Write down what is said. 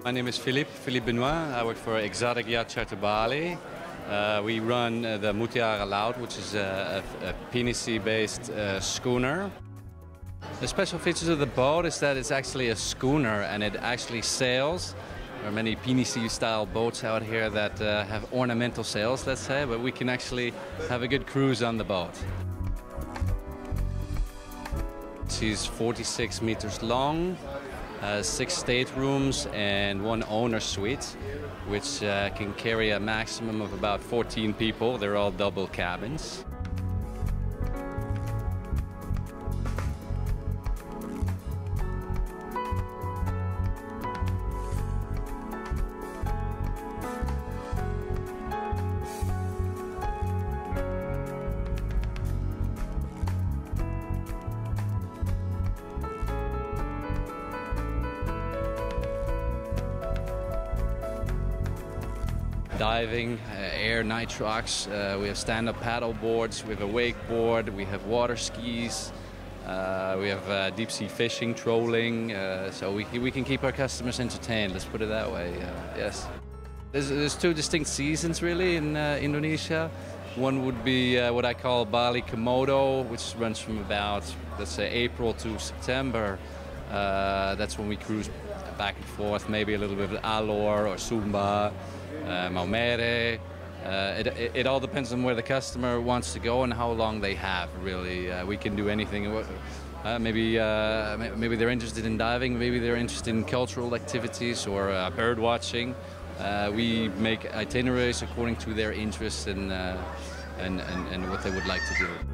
My name is Philippe Benoit. I work for Exotic Yacht Charter Bali. We run the Mutiara Loud, which is a PVC-based schooner. The special features of the boat is that it's actually a schooner and it actually sails. There are many PVC-style boats out here that have ornamental sails, let's say, but we can actually have a good cruise on the boat. She's 46 meters long, 6 staterooms and 1 owner suite, which can carry a maximum of about 14 people. They're all double cabins. Diving, air nitrox, we have stand-up paddle boards, we have a wakeboard, we have water skis, we have deep-sea fishing, trolling, so we can keep our customers entertained, let's put it that way, yes. There's 2 distinct seasons really in Indonesia. One would be what I call Bali Komodo, which runs from about, let's say, April to September. That's when we cruise back and forth, maybe a little bit of Alor or Sumba. Maumere. It all depends on where the customer wants to go and how long they have, really. We can do anything. Maybe they're interested in diving, maybe they're interested in cultural activities or bird watching. We make itineraries according to their interests and what they would like to do.